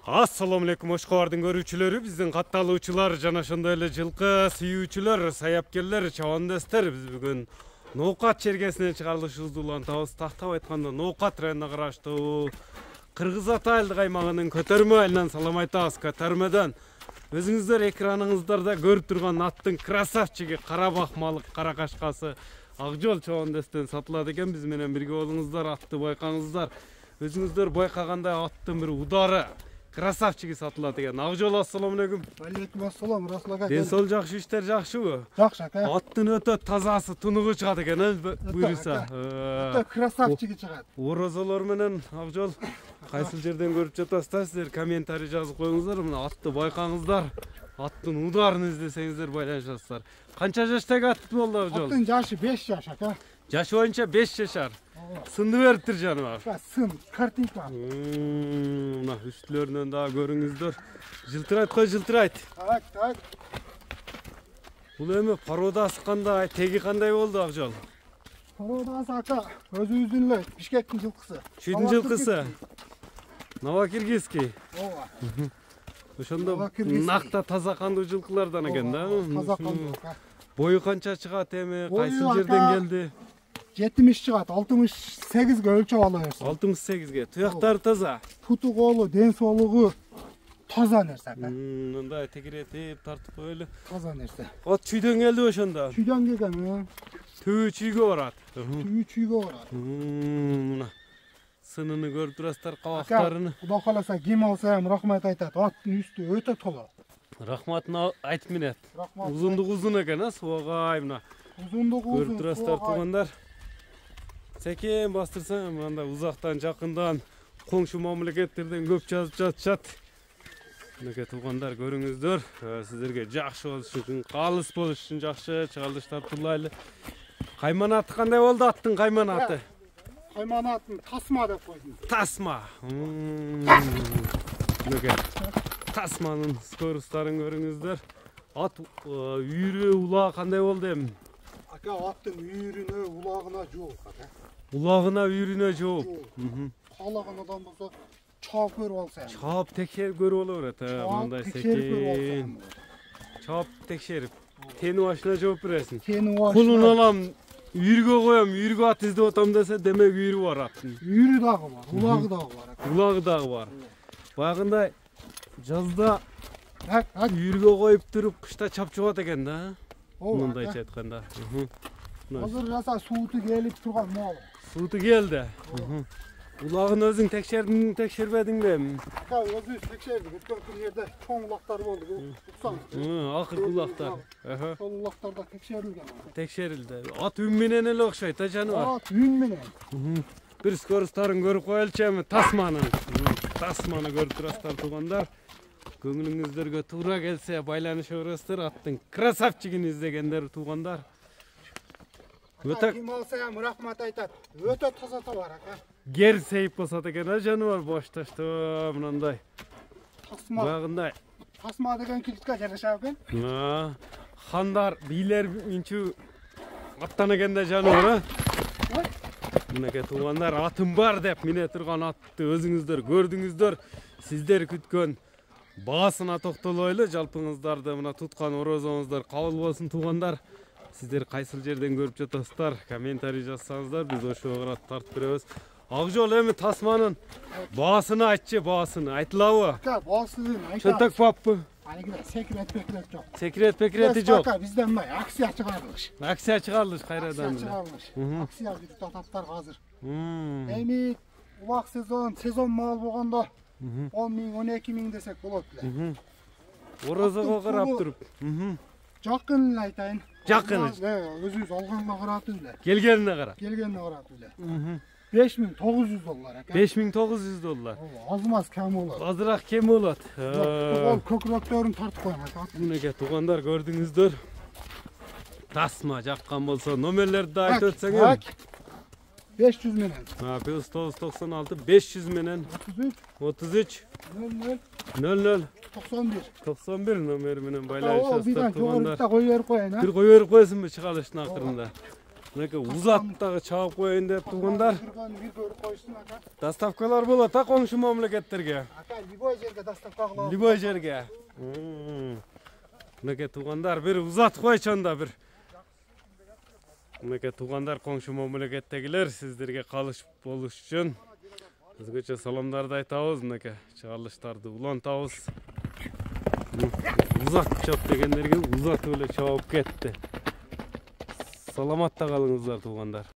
Assalamu alaikum Oşkovardын көрүүчүлөрү, биздин катталуучулар жана ошондой эле жылкы сүйүүчүлөр, саяпкерлер, чабандестер. Биз бүгүн Ноокат чергесинен чыгарылышыбызды улантабыз. Тактап айтканда Ноокат районуна караштуу Кыргыз Ата айылдык аймагынын Көтөрмө айылынан салам айтабыз. Көтөрмөдөн өзүңүздөр экраныңыздарда көрүп турган аттын красавчиги Карабак малык каракашкасы Акжол чабандестен сатылат экен. Биз менен бирге болуңуздар, атты байкаңыздар. Өзүңүздөр байкагандай аттын бир удары красавчиги сатылат экен. Акжол, ассаламу алейкум. Алейкум ассалам, Расул ака. Ден сол жакшы, иштер жакшыбы? Жакшы ака. Аттын өтө тазасы, тунугу чыгат экен, буйруса. Өтө красавчиги чыгат. Орозолор менен Акжол кайсыл жерден көрүп жатасыздар? Сиздер комментарий жазып коюңуздар. Мына атты байкаңыздар. Аттын ударын издесеңиздер байланышасыздар. Канча жаштагы ат болду Акжол? Аттын жашы 5 жаш ака. Жашы боюнча 5 жашар. Сынды бериптир жаныбар. Сын, картинка. Мына үстүлөрүнөн дагы көрүңүздөр. Жылтырайт кой, жылтырайт. Так. Бул эми породасы кандай, теги кандай болду Акжол? Породасы ака, өзүбүздүн эле Бишкектин жылкысы. Чүйдүн жылкысы. Новокиргизский. Ооба. Ошондо накта таза кандуу жылкылардан экен да. Таза кандуу. Бою канча чыгат эми, кайсыл жерден келди? 70 чыгат, 68ге өлчөп алабыз. 68ге. Туяктары таза. Путу колу, ден соолугу таза нерсе ака. Мындай тегиретип тартып коелу. Таза нерсе. От чүйдөн келди ошондо. Чүйдөн келген, Түбү чүйгө барат. Түбү чүйгө барат. Мына сынını көрүп турасыздар, кабактарын. Кудай кааласа ким алса ham рахмат айтат. Аттын үстү өтө толо. Рахматын айтып менет. Рахмат. Узундугу узун экен, субагай мына. Узундугу узун. Көрүп турасыздар туугандар. Секен бастырсаң, мында узактан, жакындан, коңшу мамлекеттерден көп жазып жатышат. Мынакей туугандар, көрүңүздөр. Сиздерге жакшы болуш үчүн, калыс болуш үчүн жакшы чыгарылыштар турлайлы. Кайманаты кандай болду аттын кайманаты? Кайманатын тасма деп койдум. Тасма. Мынакей тасманын скоростарын көрүңүздөр. Ат үйрү, улаа кандай болду эми? Ака, аттын үйрүнө, улагына жок ака. Улагына, үйрүнө жок. Каалаган адам болсо чаап көрүп алса. Чаап текшерип көрүп ала берет, мындай секен. Чаап текшерип, тени башына жооп бересиң. Тени башына. Кулун алам, үйргө коем, үйргө ат издеп атам десе, демек үйрү бар аттын. Үйрү дагы бар, улагы дагы бар ака. Улагы дагы бар. Баягындай жазда үйргө коюп туруп, кышта чапчыбат экен да. Мындайча айтканда. Азыр жаса сууту келип турган мал. Сууту келди. Улагын өзүң текшердиң, текшербедиңби эми? Ака, өзүбүз текшердик. Өткөн күн жерде чоң улактар болду. Уксаң. Акыркы улактар. Сол улактарда текшерилген. Текшерилди. Ат үн менен эле окшойт да жаныбар. Ат үн менен. Бир скоростарын көрүп коелучу эми тасманы. Тасманы көрүп турасыздар туугандар. Көңүлүңүздөргө туура келсе байланыша бересиздер. Аттын красавчигин издегендер туугандар. Өтө ким алса ham рахмат айтат. Өтө таза товар ака. Гер сейип басат экен, жаныбар боштошто мындай. Тасма. Баягындай. Тасма деген килтке жарашат экен. Хандар, бийлер үнчү аттан экен да жаныбар. Мынакей туугандар, атым бар деп мине турган атты өзүңүздөр көрдүңүздөр. Сиздер күткөн баасына токтолойлу. Жалпыңыздарды мына туткан орозоңуздар кабыл болсун туугандар. Сиздер кайсыл жерден көрүп жатасыздар? Комментарий жазсаңыздар, биз ошого карап тартып беребиз. Акжол, эми тасманын баасыны айтчы, баасыны айтылабы? Ака, баасын айтат. Чөнтөк баппы? Анигиде секрет жок. Секрет пекрети жок. Ака, бизден мындай акция чыгарылыш. Акция чыгарылыш кайрадан. Акция бүтүп ататтар азыр. Эми улак сезон мал болгондо 10 000, 12 000 десек болот эле. Орозого карап туруп. Жакын эле айтайын. Жакын. Өзүбүз алганга карап эле. Келгенине карап. Келгенине карап эле. $5900 ака. $5900. Азмаз кем болот. Азыраак кем болот. Ол көкүрөктөрүн тартып коюм ака. Мынакей туугандар, көрдүңүздөр. Тасма жаккан болсо номерлерди айтып өтсөң. 500 менен. Плюс 996 500 менен 33 00 91 номери менен байланышасыздар туугандар. Кой берип коеюн, бир кой берип коесуңбу чыгарылыштын акырында? Мынакей узат дагы чабып коеюн деп туугандар. Bir көрүп коюштун ака. Доставкалар болот а коңшу мамлекеттерге. Ака любой жерге доставка кылабыз. Любой жерге. Мынакей туугандар бир узат койчу анда бир. Мынакей туугандар коңшу мамлекеттегилер сиздерге калыш болуш үчүн өзгөчө саламдарды айтабыз. Мынакей чыгарылыштарды улантабыз. Узат чап дегендерге узат эле чабып кетти. Саламатта калыңыздар туугандар.